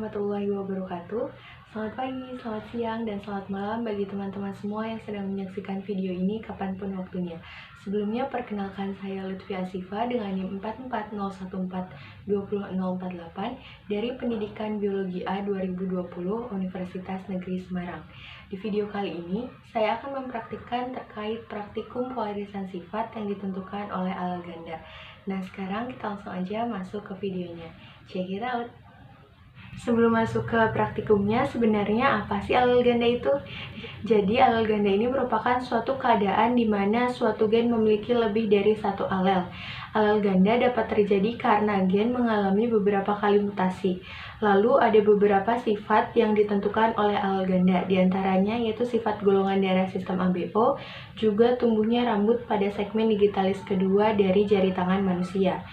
warahmatullahi wabarakatuh. Selamat pagi, selamat siang, dan selamat malam bagi teman-teman semua yang sedang menyaksikan video ini kapanpun waktunya. Sebelumnya, perkenalkan saya Lutfi Asifa dengan NIM 44014200048 dari Pendidikan Biologi A 2020 Universitas Negeri Semarang. Di video kali ini, saya akan mempraktikkan terkait praktikum polarisan sifat yang ditentukan oleh alel ganda. Nah, sekarang kita langsung aja masuk ke videonya. Check it out! Sebelum masuk ke praktikumnya, sebenarnya apa sih alel ganda itu? Jadi, alel ganda ini merupakan suatu keadaan di mana suatu gen memiliki lebih dari satu alel. Alel ganda dapat terjadi karena gen mengalami beberapa kali mutasi. Lalu, ada beberapa sifat yang ditentukan oleh alel ganda, diantaranya yaitu sifat golongan darah sistem ABO, juga tumbuhnya rambut pada segmen digitalis kedua dari jari tangan manusia.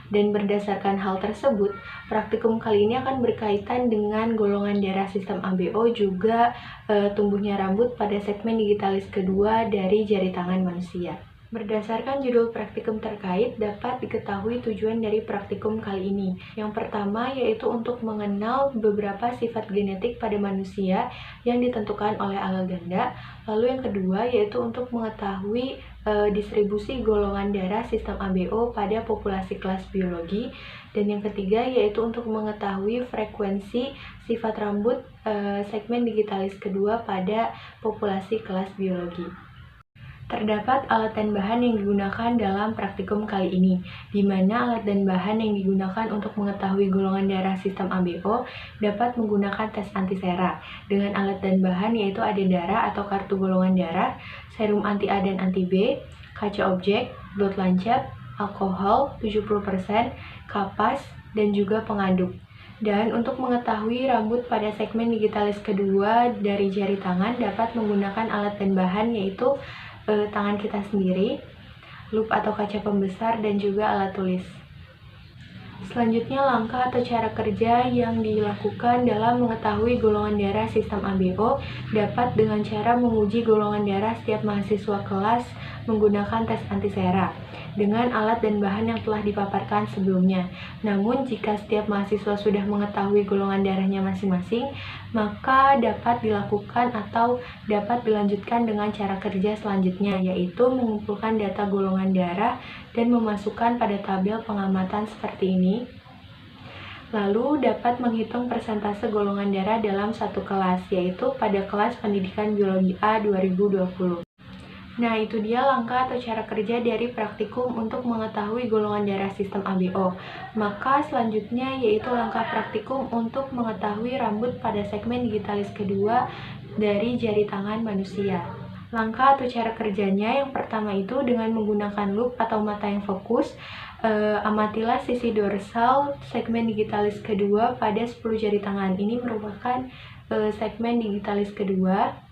Dan berdasarkan hal tersebut, praktikum kali ini akan berkaitan dengan golongan darah sistem ABO juga tumbuhnya rambut pada segmen digitalis kedua dari jari tangan manusia. Berdasarkan judul praktikum terkait, dapat diketahui tujuan dari praktikum kali ini. Yang pertama yaitu untuk mengenal beberapa sifat genetik pada manusia yang ditentukan oleh alel ganda. Lalu yang kedua yaitu untuk mengetahui distribusi golongan darah sistem ABO pada populasi kelas biologi. Dan yang ketiga yaitu untuk mengetahui frekuensi sifat rambut segmen digitalis kedua pada populasi kelas biologi. Terdapat alat dan bahan yang digunakan dalam praktikum kali ini, di mana alat dan bahan yang digunakan untuk mengetahui golongan darah sistem ABO dapat menggunakan tes antisera dengan alat dan bahan yaitu ada darah atau kartu golongan darah, serum anti-A dan anti-B, kaca objek, blood lancet, alkohol 70%, kapas, dan juga pengaduk. Dan untuk mengetahui rambut pada segmen digitalis kedua dari jari tangan dapat menggunakan alat dan bahan yaitu tangan kita sendiri, lup atau kaca pembesar, dan juga alat tulis. Selanjutnya, langkah atau cara kerja yang dilakukan dalam mengetahui golongan darah sistem ABO dapat dengan cara menguji golongan darah setiap mahasiswa kelas menggunakan tes antisera dengan alat dan bahan yang telah dipaparkan sebelumnya. Namun, jika setiap mahasiswa sudah mengetahui golongan darahnya masing-masing, maka dapat dilakukan atau dapat dilanjutkan dengan cara kerja selanjutnya, yaitu mengumpulkan data golongan darah dan memasukkan pada tabel pengamatan seperti ini. Lalu dapat menghitung persentase golongan darah dalam satu kelas, yaitu pada kelas Pendidikan Biologi A 2020. Nah, itu dia langkah atau cara kerja dari praktikum untuk mengetahui golongan darah sistem ABO. Maka selanjutnya yaitu langkah praktikum untuk mengetahui rambut pada segmen digitalis kedua dari jari tangan manusia. Langkah atau cara kerjanya yang pertama itu dengan menggunakan lup atau mata yang fokus, amatilah sisi dorsal segmen digitalis kedua pada 10 jari tangan. Ini merupakan segmen digitalis kedua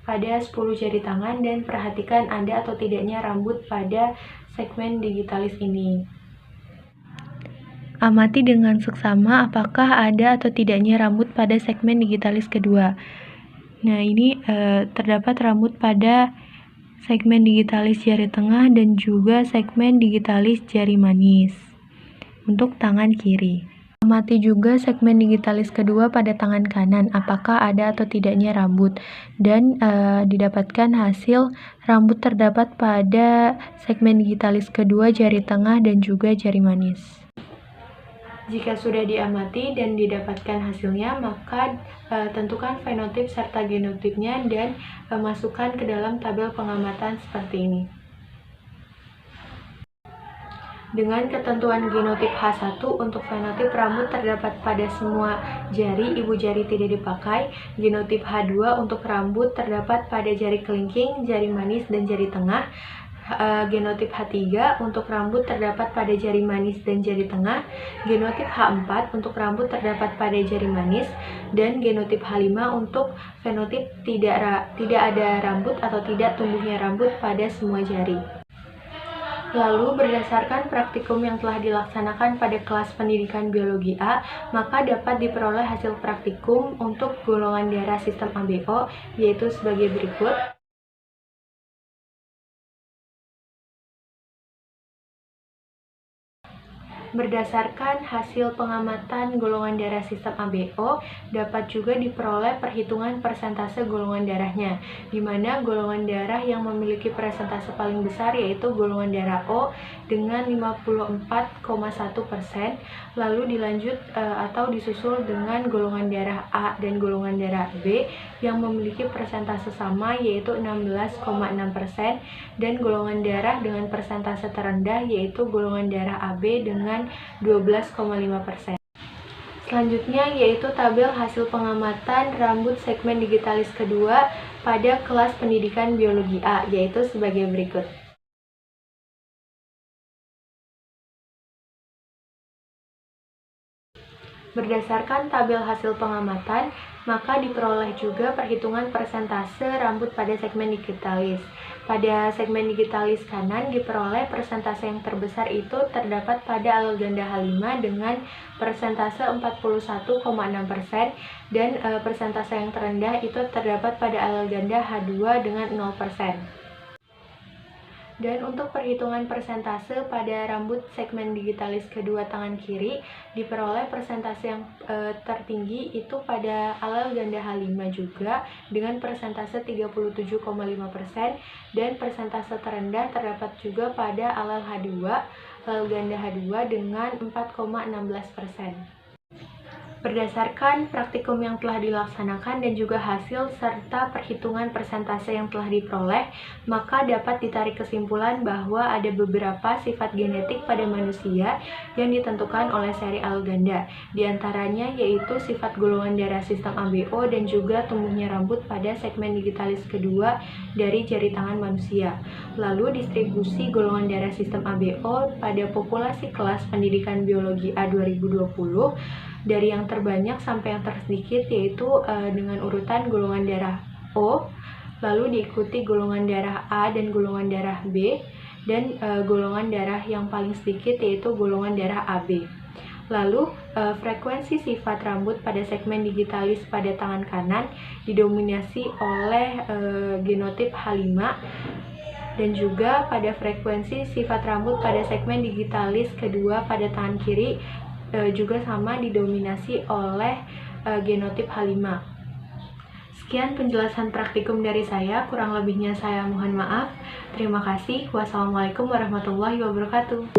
pada 10 jari tangan dan perhatikan ada atau tidaknya rambut pada segmen digitalis ini. Amati dengan seksama apakah ada atau tidaknya rambut pada segmen digitalis kedua. Nah, ini terdapat rambut pada segmen digitalis jari tengah dan juga segmen digitalis jari manis untuk tangan kiri. Amati juga segmen digitalis kedua pada tangan kanan, apakah ada atau tidaknya rambut, dan didapatkan hasil rambut terdapat pada segmen digitalis kedua jari tengah dan juga jari manis. Jika sudah diamati dan didapatkan hasilnya, maka tentukan fenotip serta genotipnya dan masukkan ke dalam tabel pengamatan seperti ini. Dengan ketentuan genotip H1 untuk fenotip rambut terdapat pada semua jari, ibu jari tidak dipakai. Genotip H2 untuk rambut terdapat pada jari kelingking, jari manis, dan jari tengah. Genotip H3 untuk rambut terdapat pada jari manis dan jari tengah. Genotip H4 untuk rambut terdapat pada jari manis. Dan genotip H5 untuk fenotip tidak ada rambut atau tidak tumbuhnya rambut pada semua jari. Lalu, berdasarkan praktikum yang telah dilaksanakan pada kelas Pendidikan Biologi A, maka dapat diperoleh hasil praktikum untuk golongan darah sistem ABO, yaitu sebagai berikut. Berdasarkan hasil pengamatan golongan darah sistem ABO, dapat juga diperoleh perhitungan persentase golongan darahnya, di mana golongan darah yang memiliki persentase paling besar yaitu golongan darah O dengan 54,1%, lalu dilanjut atau disusul dengan golongan darah A dan golongan darah B yang memiliki persentase sama yaitu 16,6%, dan golongan darah dengan persentase terendah yaitu golongan darah AB dengan 12,5%. Selanjutnya yaitu tabel hasil pengamatan rambut segmen digitalis kedua pada kelas pendidikan biologi A, yaitu sebagai berikut. Berdasarkan tabel hasil pengamatan, maka diperoleh juga perhitungan persentase rambut pada segmen digitalis. Pada segmen digitalis kanan diperoleh persentase yang terbesar itu terdapat pada alel ganda H5 dengan persentase 41,6%, dan persentase yang terendah itu terdapat pada alel ganda H2 dengan 0%. Dan untuk perhitungan persentase pada rambut segmen digitalis kedua tangan kiri, diperoleh persentase yang tertinggi itu pada alel ganda H5 juga dengan persentase 37,5%, dan persentase terendah terdapat juga pada alel ganda H2 dengan 4,16%. Berdasarkan praktikum yang telah dilaksanakan dan juga hasil serta perhitungan persentase yang telah diperoleh, maka dapat ditarik kesimpulan bahwa ada beberapa sifat genetik pada manusia yang ditentukan oleh seri alel ganda. Di antaranya yaitu sifat golongan darah sistem ABO dan juga tumbuhnya rambut pada segmen digitalis kedua dari jari tangan manusia. Lalu distribusi golongan darah sistem ABO pada populasi kelas pendidikan biologi A 2020 dari yang terbanyak sampai yang tersedikit, yaitu dengan urutan golongan darah O, lalu diikuti golongan darah A dan golongan darah B, dan golongan darah yang paling sedikit yaitu golongan darah AB. Lalu frekuensi sifat rambut pada segmen digitalis pada tangan kanan didominasi oleh genotip H5, dan juga pada frekuensi sifat rambut pada segmen digitalis kedua pada tangan kiri juga sama didominasi oleh genotip H5. Sekian penjelasan praktikum dari saya, kurang lebihnya saya mohon maaf. Terima kasih. Wassalamualaikum warahmatullahi wabarakatuh.